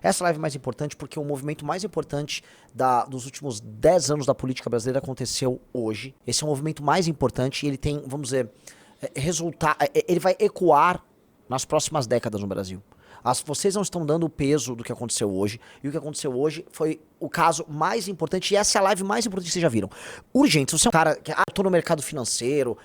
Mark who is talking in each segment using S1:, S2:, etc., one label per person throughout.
S1: Essa live é mais importante porque o movimento mais importante dos últimos 10 anos da política brasileira aconteceu hoje. Esse é o movimento mais importante e ele tem, vamos dizer, ele vai ecoar nas próximas décadas no Brasil. Vocês não estão dando o peso do que aconteceu hoje, e o que aconteceu hoje foi o caso mais importante, e essa é a live mais importante que vocês já viram. Urgente, se você é um cara que, eu tô no mercado financeiro,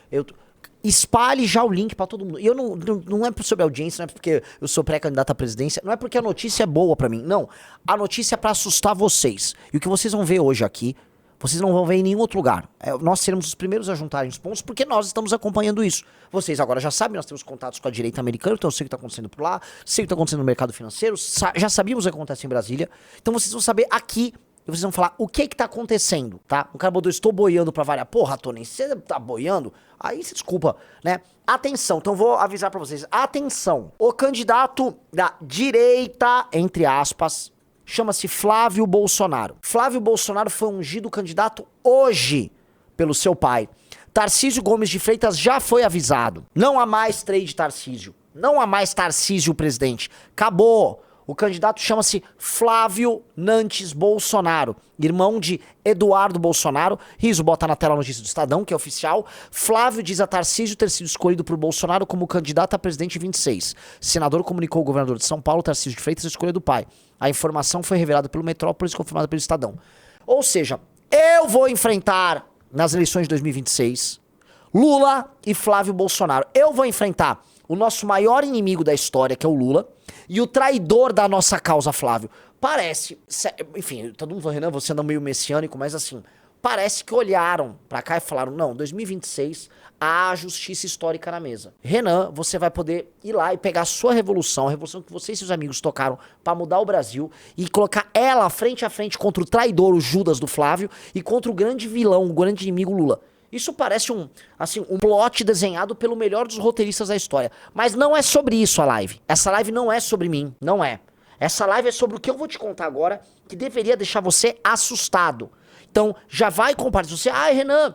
S1: espalhe já o link pra todo mundo. E eu não é sobre audiência, não é porque eu sou pré-candidato à presidência, não é porque a notícia é boa pra mim, não. A notícia é pra assustar vocês. E o que vocês vão ver hoje aqui, vocês não vão ver em nenhum outro lugar. Nós seremos os primeiros a juntarem os pontos, porque nós estamos acompanhando isso. Vocês agora já sabem, nós temos contatos com a direita americana, então eu sei o que está acontecendo por lá, sei o que está acontecendo no mercado financeiro, já sabíamos o que acontece em Brasília. Então vocês vão saber aqui, e vocês vão falar o que está acontecendo, tá? O cara botou, estou boiando pra variar. Porra, Tony, você tá boiando? Aí se desculpa, né? Atenção, então vou avisar pra vocês. Atenção, o candidato da direita, entre aspas, chama-se Flávio Bolsonaro. Flávio Bolsonaro foi ungido candidato hoje pelo seu pai. Tarcísio Gomes de Freitas já foi avisado. Não há mais trade Tarcísio. Não há mais Tarcísio presidente. Acabou. O candidato chama-se Flávio Nantes Bolsonaro, irmão de Eduardo Bolsonaro. Riso, bota na tela a notícia do Estadão, que é oficial. Flávio diz a Tarcísio ter sido escolhido por Bolsonaro como candidato a presidente em 26. Senador comunicou ao governador de São Paulo, Tarcísio de Freitas, a escolha do pai. A informação foi revelada pelo Metrópolis e confirmada pelo Estadão. Ou seja, eu vou enfrentar, nas eleições de 2026, Lula e Flávio Bolsonaro. Eu vou enfrentar o nosso maior inimigo da história, que é o Lula, e o traidor da nossa causa, Flávio. Parece, enfim, todo mundo falando, Renan, você anda meio messiânico, mas assim, parece que olharam pra cá e falaram, não, 2026, há justiça histórica na mesa. Renan, você vai poder ir lá e pegar a sua revolução, a revolução que você e seus amigos tocaram pra mudar o Brasil, e colocar ela frente a frente contra o traidor, o Judas do Flávio, e contra o grande vilão, o grande inimigo Lula. Isso parece um plot desenhado pelo melhor dos roteiristas da história. Mas não é sobre isso a live. Essa live não é sobre mim, não é. Essa live é sobre o que eu vou te contar agora, que deveria deixar você assustado. Então, já vai compartilhar. Você, Renan,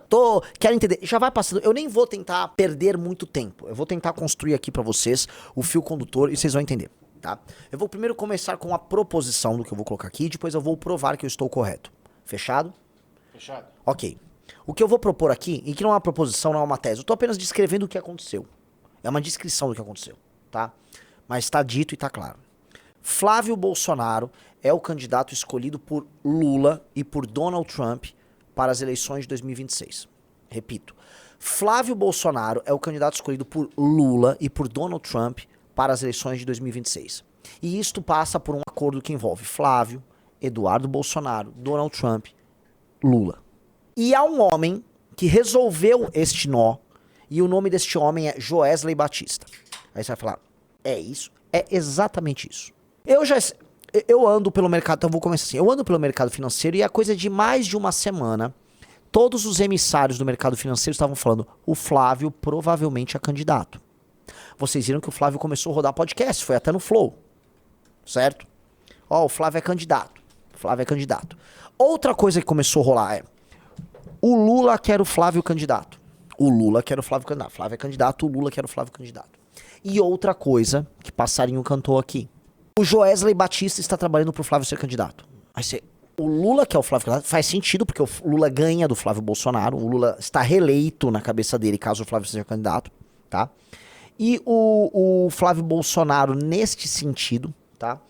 S1: quero entender. Já vai passando. Eu nem vou tentar perder muito tempo. Eu vou tentar construir aqui pra vocês o fio condutor e vocês vão entender, tá? Eu vou primeiro começar com a proposição do que eu vou colocar aqui, depois eu vou provar que eu estou correto. Fechado?
S2: Fechado.
S1: Ok. O que eu vou propor aqui, e que não é uma proposição, não é uma tese, eu tô apenas descrevendo o que aconteceu. É uma descrição do que aconteceu, tá? Mas tá dito e tá claro. Flávio Bolsonaro é o candidato escolhido por Lula e por Donald Trump para as eleições de 2026. Repito. Flávio Bolsonaro é o candidato escolhido por Lula e por Donald Trump para as eleições de 2026. E isto passa por um acordo que envolve Flávio, Eduardo Bolsonaro, Donald Trump, Lula. E há um homem que resolveu este nó, e o nome deste homem é Joesley Batista. Aí você vai falar, é isso? É exatamente isso. Eu ando pelo mercado, então vou começar assim, eu ando pelo mercado financeiro e há coisa de mais de uma semana, todos os emissários do mercado financeiro estavam falando, o Flávio provavelmente é candidato. Vocês viram que o Flávio começou a rodar podcast, foi até no Flow, certo? O Flávio é candidato, Flávio é candidato. Outra coisa que começou a rolar é, o Lula quer o Flávio candidato. O Lula quer o Flávio candidato. Flávio é candidato, o Lula quer o Flávio candidato. E outra coisa que passarinho cantou aqui. O Joesley Batista está trabalhando pro Flávio ser candidato. Aí você, o Lula quer o Flávio candidato. Faz sentido, porque o Lula ganha do Flávio Bolsonaro. O Lula está reeleito na cabeça dele, caso o Flávio seja candidato, tá? E o Flávio Bolsonaro, neste sentido, tá?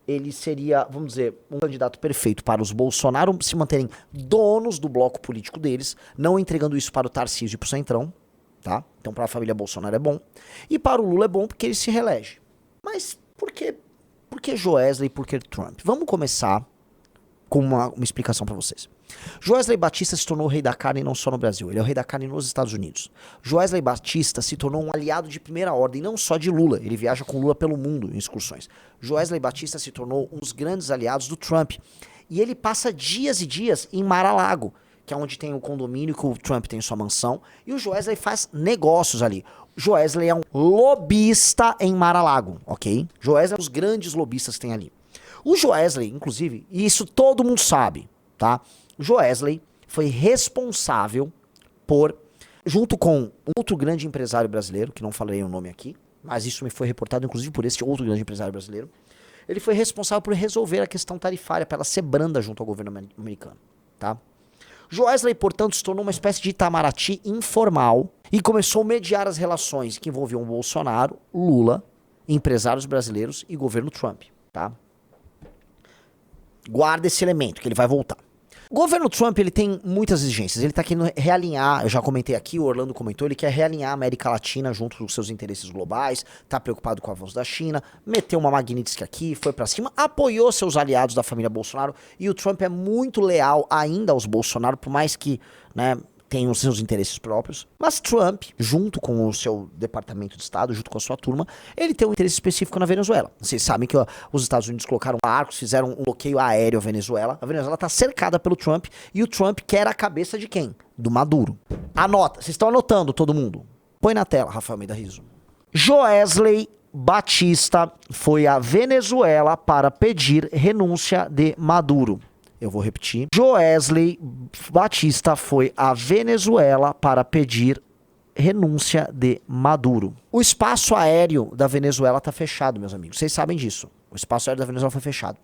S1: Ele seria, vamos dizer, um candidato perfeito para os Bolsonaro se manterem donos do bloco político deles, não entregando isso para o Tarcísio e para o Centrão, tá? Então para a família Bolsonaro é bom. E para o Lula é bom porque ele se reelege. Mas por que Joesley e por que Trump? Vamos começar com uma explicação para vocês. Joesley Batista se tornou o rei da carne não só no Brasil, ele é o rei da carne nos Estados Unidos. Joesley Batista se tornou um aliado de primeira ordem, não só de Lula, ele viaja com Lula pelo mundo em excursões. Joesley Batista se tornou um dos grandes aliados do Trump. E ele passa dias e dias em Mar-a-Lago, que é onde tem o condomínio que o Trump tem sua mansão, e o Joesley faz negócios ali. Joesley é um lobista em Mar-a-Lago, ok? Joesley é um dos grandes lobistas que tem ali. O Joesley, inclusive, e isso todo mundo sabe, tá? O Joesley foi responsável por, junto com outro grande empresário brasileiro, que não falarei o nome aqui, mas isso me foi reportado inclusive por este outro grande empresário brasileiro, ele foi responsável por resolver a questão tarifária, para ela ser branda junto ao governo americano, tá? Joesley, portanto, se tornou uma espécie de Itamaraty informal e começou a mediar as relações que envolviam Bolsonaro, Lula, empresários brasileiros e governo Trump, tá? Guarda esse elemento, que ele vai voltar. O governo Trump, ele tem muitas exigências. Ele tá querendo realinhar, eu já comentei aqui, o Orlando comentou, ele quer realinhar a América Latina junto com os seus interesses globais, tá preocupado com o avanço da China, meteu uma Magnitsky aqui, foi pra cima, apoiou seus aliados da família Bolsonaro, e o Trump é muito leal ainda aos Bolsonaro, por mais que, né, tem os seus interesses próprios. Mas Trump, junto com o seu departamento de Estado, junto com a sua turma, ele tem um interesse específico na Venezuela. Vocês sabem que os Estados Unidos colocaram arcos, fizeram um bloqueio aéreo à Venezuela. A Venezuela está cercada pelo Trump e o Trump quer a cabeça de quem? Do Maduro. Anota. Vocês estão anotando, todo mundo? Põe na tela, Rafael Almeida Rizzo. Joesley Batista foi à Venezuela para pedir renúncia de Maduro. Eu vou repetir. Joesley Batista foi à Venezuela para pedir renúncia de Maduro. O espaço aéreo da Venezuela está fechado, meus amigos. Vocês sabem disso. O espaço aéreo da Venezuela foi fechado.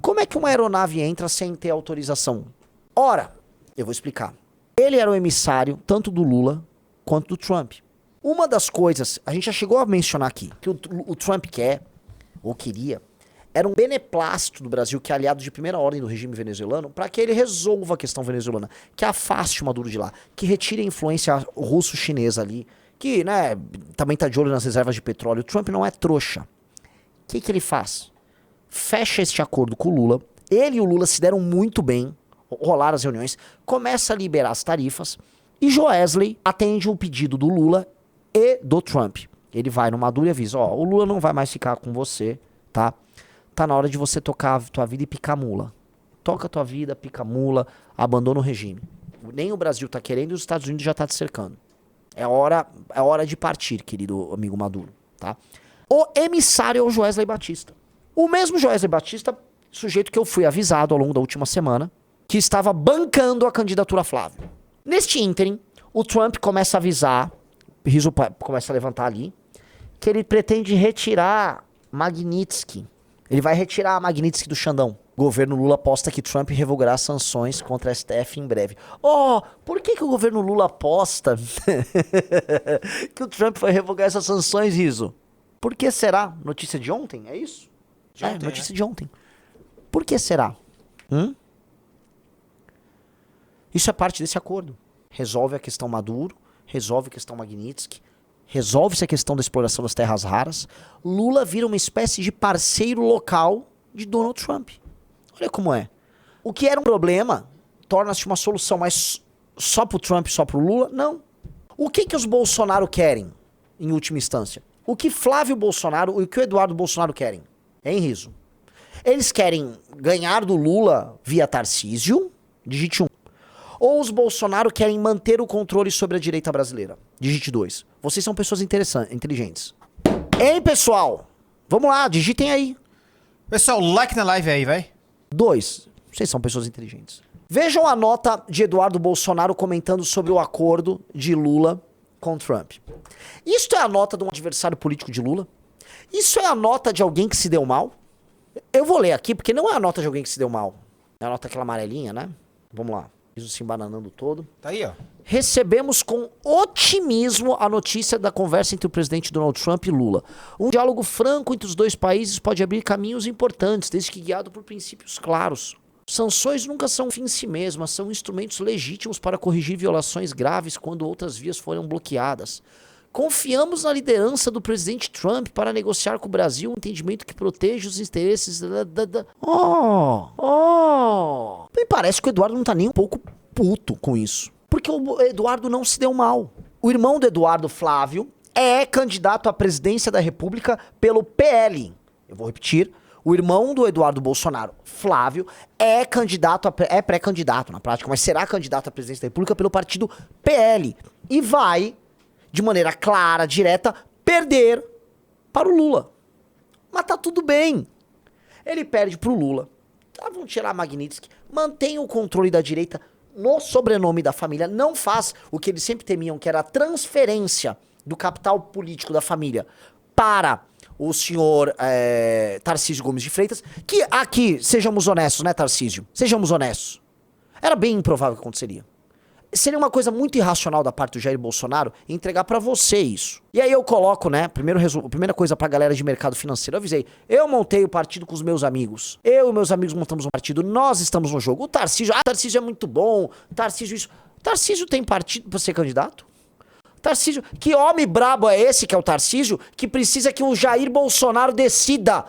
S1: Como é que uma aeronave entra sem ter autorização? Ora, eu vou explicar. Ele era o emissário tanto do Lula quanto do Trump. Uma das coisas, a gente já chegou a mencionar aqui, que o Trump quer, ou queria, era um beneplácito do Brasil, que é aliado de primeira ordem do regime venezuelano, para que ele resolva a questão venezuelana, que afaste o Maduro de lá, que retire a influência russo-chinesa ali, que, né, também tá de olho nas reservas de petróleo. O Trump não é trouxa. O que ele faz? Fecha este acordo com o Lula, ele e o Lula se deram muito bem, rolaram as reuniões, começa a liberar as tarifas, e Joesley atende o pedido do Lula e do Trump. Ele vai no Maduro e avisa, ó, o Lula não vai mais ficar com você, tá? Tá na hora de você tocar a tua vida e picar mula. Toca a tua vida, pica mula, abandona o regime. Nem o Brasil tá querendo e os Estados Unidos já tá te cercando. É hora de partir, querido amigo Maduro, tá? O emissário é o Joesley Batista. O mesmo Joesley Batista, sujeito que eu fui avisado ao longo da última semana, que estava bancando a candidatura Flávio. Neste ínterim, o Trump começa a avisar, Rizzo começa a levantar ali, que ele pretende retirar Magnitsky. Ele vai retirar a Magnitsky do Xandão. O governo Lula aposta que Trump revogará sanções contra a STF em breve. Oh, por que o governo Lula aposta que o Trump vai revogar essas sanções, Rizzo? Por que será? Notícia de ontem? É isso? De ontem, notícia de ontem. Por que será? Isso é parte desse acordo. Resolve a questão Maduro, resolve a questão Magnitsky, resolve-se a questão da exploração das terras raras. Lula vira uma espécie de parceiro local de Donald Trump. Olha como é. O que era um problema torna-se uma solução, mas só pro Trump, só pro Lula? Não. O que os Bolsonaro querem, em última instância? O que Flávio Bolsonaro e o que o Eduardo Bolsonaro querem? Hein, Rizzo? Eles querem ganhar do Lula via Tarcísio, digite 1. Ou os Bolsonaro querem manter o controle sobre a direita brasileira? Digite 2. Vocês são pessoas inteligentes. Hein, pessoal? Vamos lá, digitem aí.
S2: Pessoal, like na live aí, vai.
S1: 2. Vocês são pessoas inteligentes. Vejam a nota de Eduardo Bolsonaro comentando sobre o acordo de Lula com Trump. Isto é a nota de um adversário político de Lula? Isso é a nota de alguém que se deu mal? Eu vou ler aqui, porque não é a nota de alguém que se deu mal. É a nota aquela amarelinha, né? Vamos lá. Isso se embananando todo.
S2: Tá aí, ó.
S1: Recebemos com otimismo a notícia da conversa entre o presidente Donald Trump e Lula. Um diálogo franco entre os dois países pode abrir caminhos importantes, desde que guiado por princípios claros. Sanções nunca são fim em si mesmas, são instrumentos legítimos para corrigir violações graves quando outras vias foram bloqueadas. Confiamos na liderança do presidente Trump para negociar com o Brasil um entendimento que proteja os interesses Me parece que o Eduardo não tá nem um pouco puto com isso. Porque o Eduardo não se deu mal. O irmão do Eduardo, Flávio, é candidato à presidência da República pelo PL. Eu vou repetir. O irmão do Eduardo Bolsonaro, Flávio, é pré-candidato na prática, mas será candidato à presidência da República pelo partido PL. E vai, de maneira clara, direta, perder para o Lula. Mas tá tudo bem. Ele perde pro Lula. Vão tirar a Magnitsky, mantém o controle da direita no sobrenome da família, não faz o que eles sempre temiam, que era a transferência do capital político da família para o senhor Tarcísio Gomes de Freitas, que aqui, sejamos honestos, né, Tarcísio? Sejamos honestos. Era bem improvável que aconteceria. Seria uma coisa muito irracional da parte do Jair Bolsonaro entregar pra você isso. E aí eu coloco, né, primeira coisa pra galera de mercado financeiro, eu avisei, eu montei o partido com os meus amigos. Eu e meus amigos montamos um partido, nós estamos no jogo. O Tarcísio é muito bom, Tarcísio isso. Tarcísio tem partido pra ser candidato? Tarcísio, que homem brabo é esse que é o Tarcísio, que precisa que o Jair Bolsonaro decida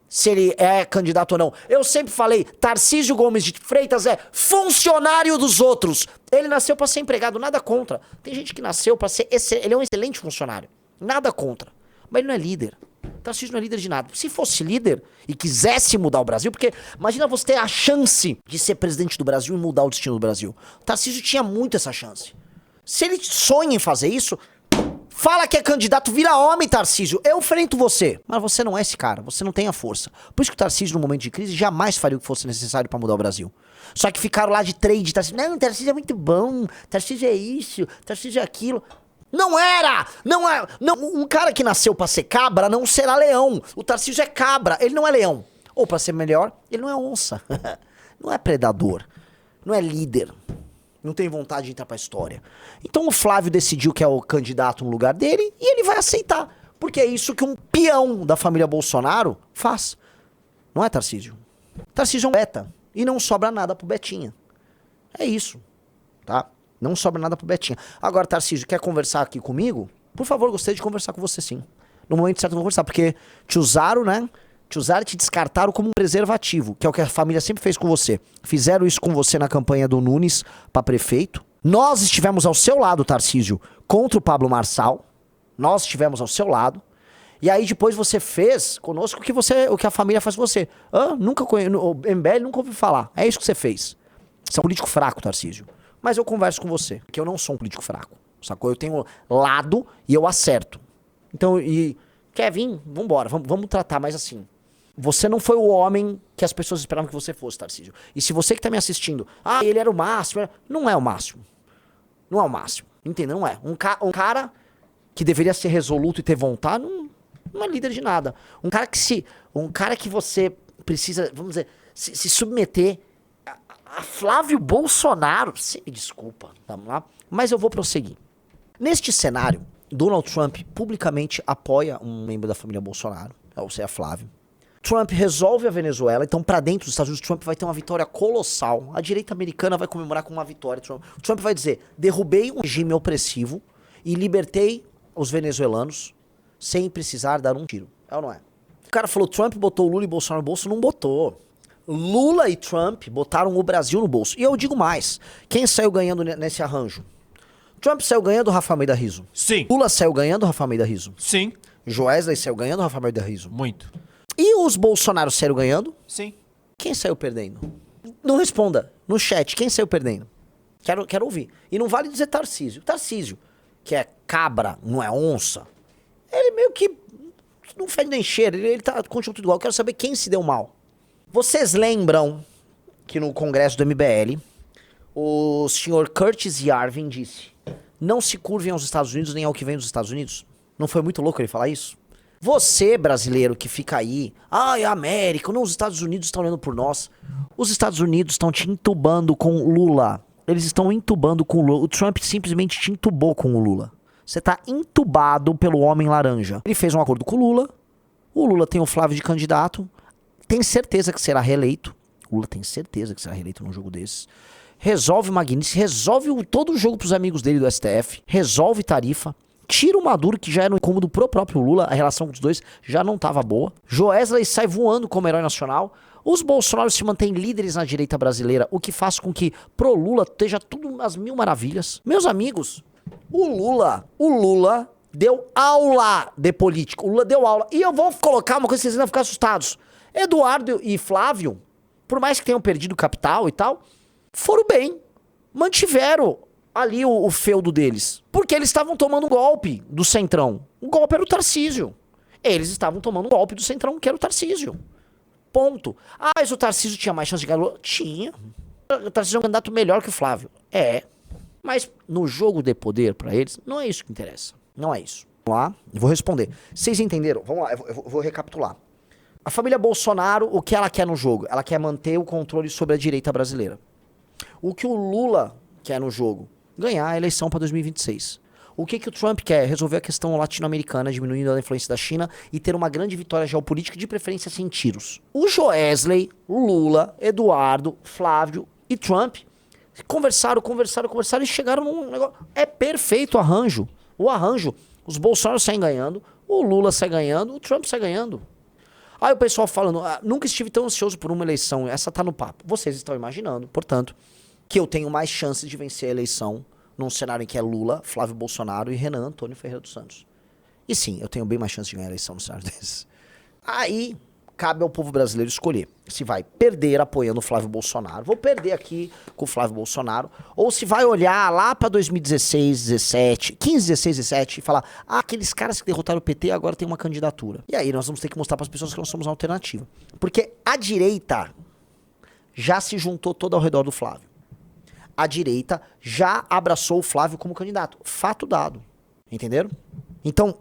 S1: se ele é candidato ou não. Eu sempre falei, Tarcísio Gomes de Freitas é funcionário dos outros. Ele nasceu pra ser empregado, nada contra. Tem gente que nasceu pra ser ele é um excelente funcionário, nada contra. Mas ele não é líder. Tarcísio não é líder de nada. Se fosse líder e quisesse mudar o Brasil, porque imagina você ter a chance de ser presidente do Brasil e mudar o destino do Brasil. Tarcísio tinha muito essa chance. Se ele sonha em fazer isso, fala que é candidato, vira homem, Tarcísio. Eu enfrento você. Mas você não é esse cara, você não tem a força. Por isso que o Tarcísio, no momento de crise, jamais faria o que fosse necessário pra mudar o Brasil. Só que ficaram lá de trade, Tarcísio. Não, Tarcísio é muito bom, Tarcísio é isso, Tarcísio é aquilo. Não era! Não é! Não, um cara que nasceu pra ser cabra não será leão. O Tarcísio é cabra, ele não é leão. Ou pra ser melhor, ele não é onça. Não é predador. Não é líder. Não tem vontade de entrar pra história. Então o Flávio decidiu que é o candidato no lugar dele e ele vai aceitar. Porque é isso que um peão da família Bolsonaro faz. Não é, Tarcísio? Tarcísio é um beta. E não sobra nada pro Betinha. É isso. Tá? Não sobra nada pro Betinha. Agora, Tarcísio, quer conversar aqui comigo? Por favor, gostaria de conversar com você sim. No momento certo eu vou conversar. Porque te usaram, né? Te usaram e te descartaram como um preservativo, que é o que a família sempre fez com você. Fizeram isso com você na campanha do Nunes pra prefeito. Nós estivemos ao seu lado, Tarcísio, contra o Pablo Marçal. Nós estivemos ao seu lado. E aí depois você fez conosco o que a família faz com você. Nunca conheci, o MBL nunca ouvi falar. É isso que você fez. Você é um político fraco, Tarcísio. Mas eu converso com você, porque eu não sou um político fraco. Sacou? Eu tenho lado e eu acerto. Então, quer vir? Vambora, vamos tratar mais assim. Você não foi o homem que as pessoas esperavam que você fosse, Tarcísio. E se você que tá me assistindo, ele era o máximo, não é o máximo. Não é o máximo. Entendeu? Não é. Um cara que deveria ser resoluto e ter vontade, não é líder de nada. Um cara que você precisa, vamos dizer, se submeter a Flávio Bolsonaro. Você me desculpa, vamos lá. Mas eu vou prosseguir. Neste cenário, Donald Trump publicamente apoia um membro da família Bolsonaro, ou seja, Flávio. Trump resolve a Venezuela, então pra dentro dos Estados Unidos Trump vai ter uma vitória colossal. A direita americana vai comemorar com uma vitória. Trump vai dizer, derrubei um regime opressivo e libertei os venezuelanos sem precisar dar um tiro. É ou não é? O cara falou, Trump botou Lula e Bolsonaro no bolso, não botou. Lula e Trump botaram o Brasil no bolso. E eu digo mais, quem saiu ganhando nesse arranjo? Trump saiu ganhando o Rafael Almeida Rizzo.
S2: Sim.
S1: Lula saiu ganhando o Rafael Almeida Rizzo.
S2: Sim.
S1: Joesley saiu ganhando o Rafael Almeida Rizzo.
S2: Muito.
S1: E os Bolsonaro saíram ganhando?
S2: Sim.
S1: Quem saiu perdendo? Não responda. No chat, quem saiu perdendo? Quero ouvir. E não vale dizer Tarcísio. Tarcísio, que é cabra, não é onça, ele meio que não fede nem cheira. Ele continua tudo igual. Eu quero saber quem se deu mal. Vocês lembram que no congresso do MBL, o senhor Curtis Yarvin disse, não se curvem aos Estados Unidos nem ao que vem dos Estados Unidos? Não foi muito louco ele falar isso? Você, brasileiro, que fica aí, é a América, não, os Estados Unidos estão olhando por nós. Os Estados Unidos estão te entubando com Lula. Eles estão entubando com Lula. O Trump simplesmente te entubou com o Lula. Você tá entubado pelo homem laranja. Ele fez um acordo com o Lula tem o Flávio de candidato, tem certeza que será reeleito. O Lula tem certeza que será reeleito num jogo desses. Resolve Magnífico, resolve todo o jogo pros amigos dele do STF, resolve tarifa. Tira o Maduro, que já era um incômodo pro próprio Lula, a relação com os dois já não tava boa. Joesley sai voando como herói nacional. Os Bolsonaro se mantêm líderes na direita brasileira, o que faz com que pro Lula esteja tudo às mil maravilhas. Meus amigos, o Lula deu aula de política. O Lula deu aula. E eu vou colocar uma coisa que vocês ainda vão ficar assustados. Eduardo e Flávio, por mais que tenham perdido capital e tal, foram bem. Mantiveram ali o feudo deles. Porque eles estavam tomando um golpe do Centrão. O golpe era o Tarcísio. Eles estavam tomando um golpe do Centrão, que era o Tarcísio. Ponto. Mas o Tarcísio tinha mais chance de ganhar? Tinha. O Tarcísio é um candidato melhor que o Flávio. É. Mas no jogo de poder pra eles, não é isso que interessa. Não é isso. Vamos lá, eu vou responder. Vocês entenderam? Vamos lá, eu vou recapitular. A família Bolsonaro, o que ela quer no jogo? Ela quer manter o controle sobre a direita brasileira. O que o Lula quer no jogo? Ganhar a eleição para 2026. O que o Trump quer? Resolver a questão latino-americana, diminuindo a influência da China e ter uma grande vitória geopolítica, de preferência sem tiros. O Joesley, Lula, Eduardo, Flávio e Trump conversaram e chegaram num negócio. É perfeito o arranjo. Os Bolsonaro saem ganhando, o Lula sai ganhando, o Trump sai ganhando. Aí o pessoal falando, nunca estive tão ansioso por uma eleição, essa tá no papo. Vocês estão imaginando, portanto, que eu tenho mais chances de vencer a eleição num cenário em que é Lula, Flávio Bolsonaro e Renan Antônio Ferreira dos Santos. E sim, eu tenho bem mais chance de ganhar a eleição num cenário desses. Aí, cabe ao povo brasileiro escolher se vai perder apoiando o Flávio Bolsonaro, vou perder aqui com o Flávio Bolsonaro, ou se vai olhar lá pra 2016, 17, 15, 16, 17 e falar, aqueles caras que derrotaram o PT agora tem uma candidatura. E aí nós vamos ter que mostrar pras pessoas que nós somos uma alternativa. Porque a direita já se juntou toda ao redor do Flávio. A direita já abraçou o Flávio como candidato. Fato dado. Entenderam? Então,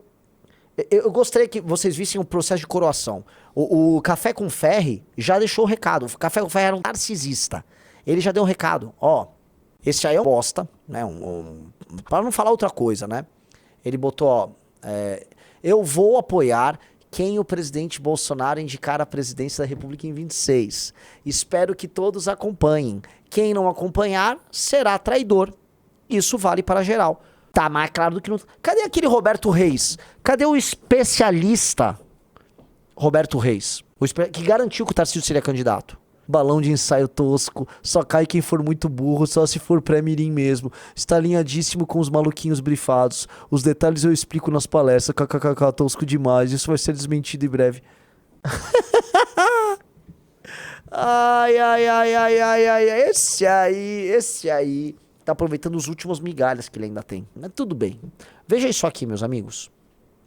S1: eu gostaria que vocês vissem o processo de coroação. O Café com Ferri já deixou o recado. O Café com Ferri era um narcisista. Ele já deu um recado. Ó, esse aí é um bosta, né? Para não falar outra coisa, né? Ele botou, ó, eu vou apoiar quem o presidente Bolsonaro indicar a presidência da República em 26. Espero que todos acompanhem. Quem não acompanhar será traidor. Isso vale para geral. Tá mais claro do que não. Cadê aquele Roberto Reis? Cadê o especialista Roberto Reis? Que garantiu que o Tarcísio seria candidato. Balão de ensaio tosco, só cai quem for muito burro, só se for pré-mirim mesmo. Está alinhadíssimo com os maluquinhos brifados. Os detalhes eu explico nas palestras. KKK, tosco demais. Isso vai ser desmentido em breve. Ai. Esse aí tá aproveitando os últimos migalhas que ele ainda tem. Mas tudo bem. Veja isso aqui, meus amigos.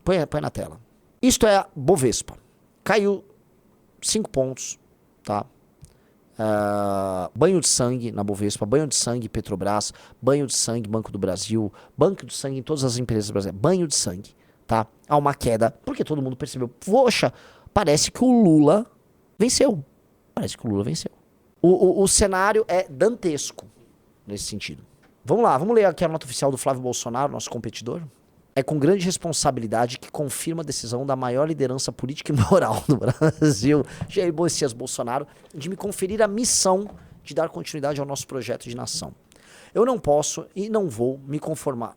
S1: Põe na tela. Isto é a Bovespa. Caiu 5 pontos, tá? Banho de sangue na Bovespa, banho de sangue Petrobras, banho de sangue Banco do Brasil, banco de sangue em todas as empresas brasileiras, banho de sangue, tá? Há uma queda, porque todo mundo percebeu, poxa, parece que o Lula venceu. O cenário é dantesco nesse sentido. Vamos lá, vamos ler aqui a nota oficial do Flávio Bolsonaro, nosso competidor. É com grande responsabilidade que confirma a decisão da maior liderança política e moral do Brasil, Jair Messias Bolsonaro, de me conferir a missão de dar continuidade ao nosso projeto de nação. Eu não posso e não vou me conformar.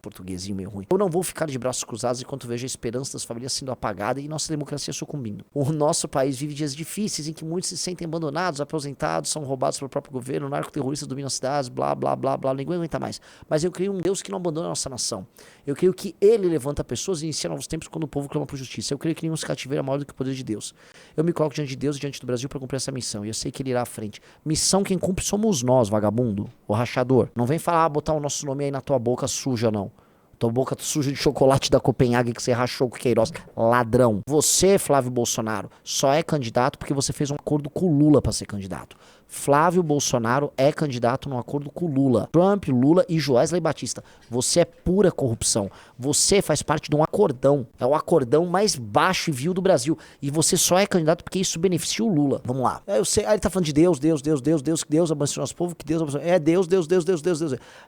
S1: Portuguesinho meio ruim. Eu não vou ficar de braços cruzados enquanto vejo a esperança das famílias sendo apagada e nossa democracia sucumbindo. O nosso país vive dias difíceis em que muitos se sentem abandonados, aposentados, são roubados pelo próprio governo, narcoterroristas dominam as cidades, blá, blá, blá, blá, ninguém aguenta mais. Mas eu creio um Deus que não abandona a nossa nação. Eu creio que Ele levanta pessoas e inicia novos tempos quando o povo clama por justiça. Eu creio que nenhum cativeiro é maior do que o poder de Deus. Eu me coloco diante de Deus e diante do Brasil para cumprir essa missão. E eu sei que Ele irá à frente. Missão quem cumpre somos nós, vagabundo, o rachador. Não vem falar, botar o nosso nome aí na tua boca suja, não. Tua boca suja de chocolate da Copenhague que você rachou com o Queiroz. Ladrão. Você, Flávio Bolsonaro, só é candidato porque você fez um acordo com o Lula para ser candidato. Flávio Bolsonaro é candidato num acordo com o Lula. Trump, Lula e Joesley Batista. Você é pura corrupção. Você faz parte de um acordão. É o acordão mais baixo e vil do Brasil. E você só é candidato porque isso beneficia o Lula. Vamos lá. Eu sei, ele tá falando de Deus, que Deus abençoe nosso povo, que Deus abençoe. É Deus.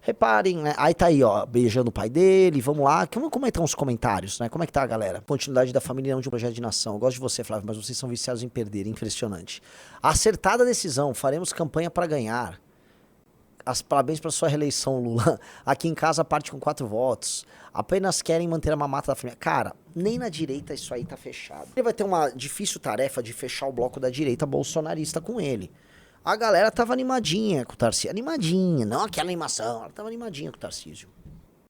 S1: Reparem, né? Aí tá aí, ó, beijando o pai dele. Vamos lá. Como é que estão os comentários, né? Como é que tá a galera? Continuidade da família e não de um projeto de nação. Eu gosto de você, Flávio, mas vocês são viciados em perder. Impressionante. Acertada a decisão. Faremos campanha para ganhar. Parabéns para sua reeleição, Lula. Aqui em casa parte com 4 votos. Apenas querem manter a mamata da família. Cara, nem na direita isso aí tá fechado. Ele vai ter uma difícil tarefa de fechar o bloco da direita bolsonarista com ele. A galera tava animadinha com o Tarcísio. Animadinha, não aquela animação. Ela tava animadinha com o Tarcísio.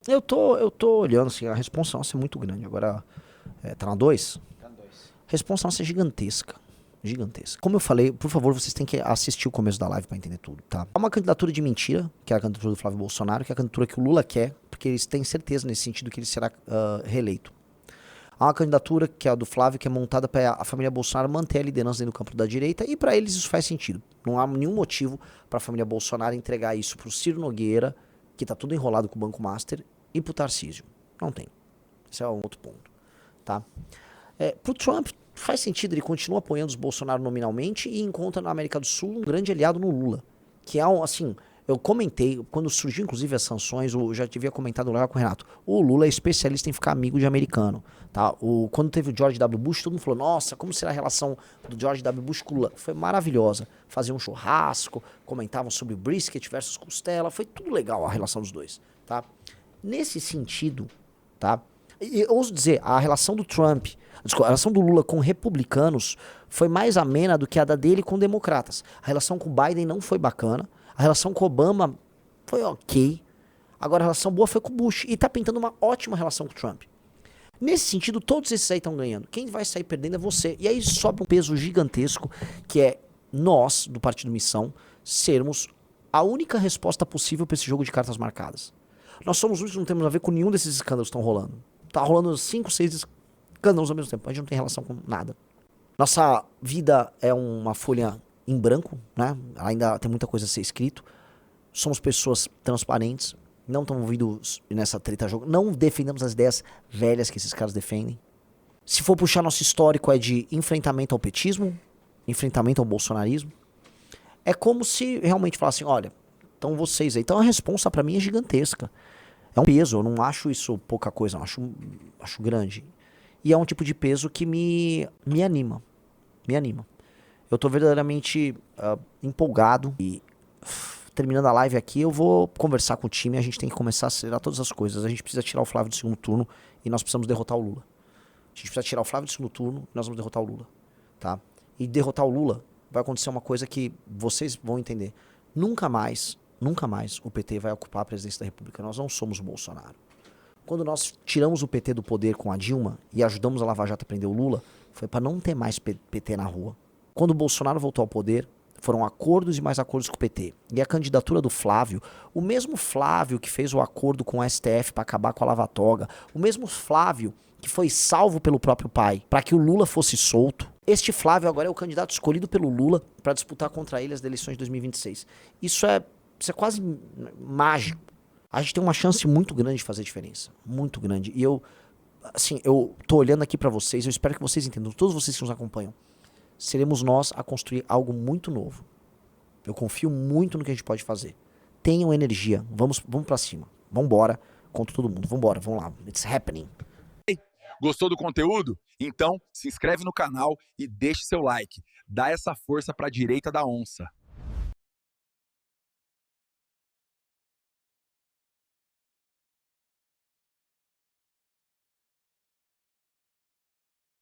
S1: Eu tô olhando assim, a responsa nossa é muito grande. Agora, tá na 2? Tá na 2. A responsa nossa é gigantesca. Como eu falei, por favor, vocês têm que assistir o começo da live pra entender tudo, tá? Há uma candidatura de mentira, que é a candidatura do Flávio Bolsonaro, que é a candidatura que o Lula quer, porque eles têm certeza nesse sentido que ele será reeleito. Há uma candidatura, que é a do Flávio, que é montada para a família Bolsonaro manter a liderança dentro do campo da direita, e para eles isso faz sentido. Não há nenhum motivo para a família Bolsonaro entregar isso pro Ciro Nogueira, que tá tudo enrolado com o Banco Master, e pro Tarcísio. Não tem. Esse é um outro ponto, tá? Pro Trump, faz sentido, ele continua apoiando os Bolsonaro nominalmente e encontra na América do Sul um grande aliado no Lula, que é assim, eu comentei, quando surgiu inclusive as sanções, eu já havia comentado lá com o Renato, o Lula é especialista em ficar amigo de americano, tá? Quando teve o George W. Bush, todo mundo falou, nossa, como será a relação do George W. Bush com o Lula? Foi maravilhosa, faziam um churrasco, comentavam sobre o brisket versus costela, foi tudo legal a relação dos dois, tá? Nesse sentido, tá? E eu ouso dizer, a relação do Trump, desculpa, a relação do Lula com republicanos foi mais amena do que a da dele com democratas. A relação com Biden não foi bacana. A relação com Obama foi ok. Agora a relação boa foi com Bush. E tá pintando uma ótima relação com o Trump. Nesse sentido, todos esses aí estão ganhando. Quem vai sair perdendo é você. E aí sobe um peso gigantesco, que é nós, do Partido Missão, sermos a única resposta possível para esse jogo de cartas marcadas. Nós somos os únicos que não temos a ver com nenhum desses escândalos que estão rolando. Tá rolando 5, 6 escândalos ao mesmo tempo. A gente não tem relação com nada. Nossa vida é uma folha em branco, né? Ainda tem muita coisa a ser escrito. Somos pessoas transparentes. Não estamos envolvidos nessa treta jogo. Não defendemos as ideias velhas que esses caras defendem. Se for puxar nosso histórico, é de enfrentamento ao petismo, enfrentamento ao bolsonarismo. É como se realmente falassem, olha, então vocês aí. Então a responsa pra mim é gigantesca. É um peso, eu não acho isso pouca coisa, eu acho grande. E é um tipo de peso que me anima. Me anima. Eu tô verdadeiramente empolgado. E terminando a live aqui, eu vou conversar com o time. A gente tem que começar a acelerar todas as coisas. A gente precisa tirar o Flávio do segundo turno e nós precisamos derrotar o Lula. A gente precisa tirar o Flávio do segundo turno e nós vamos derrotar o Lula. Tá? E derrotar o Lula vai acontecer uma coisa que vocês vão entender. Nunca mais o PT vai ocupar a presidência da República. Nós não somos o Bolsonaro. Quando nós tiramos o PT do poder com a Dilma e ajudamos a Lava Jato a prender o Lula, foi para não ter mais PT na rua. Quando o Bolsonaro voltou ao poder, foram acordos e mais acordos com o PT. E a candidatura do Flávio, o mesmo Flávio que fez o acordo com o STF para acabar com a Lava Toga, o mesmo Flávio que foi salvo pelo próprio pai para que o Lula fosse solto, este Flávio agora é o candidato escolhido pelo Lula para disputar contra ele as eleições de 2026. Isso é quase mágico. A gente tem uma chance muito grande de fazer diferença. Muito grande. E eu tô olhando aqui pra vocês, eu espero que vocês entendam, todos vocês que nos acompanham. Seremos nós a construir algo muito novo. Eu confio muito no que a gente pode fazer. Tenham energia. Vamos pra cima. Vambora contra todo mundo. Vambora, vamos lá. It's happening.
S3: Gostou do conteúdo? Então se inscreve no canal e deixe seu like. Dá essa força pra direita da onça.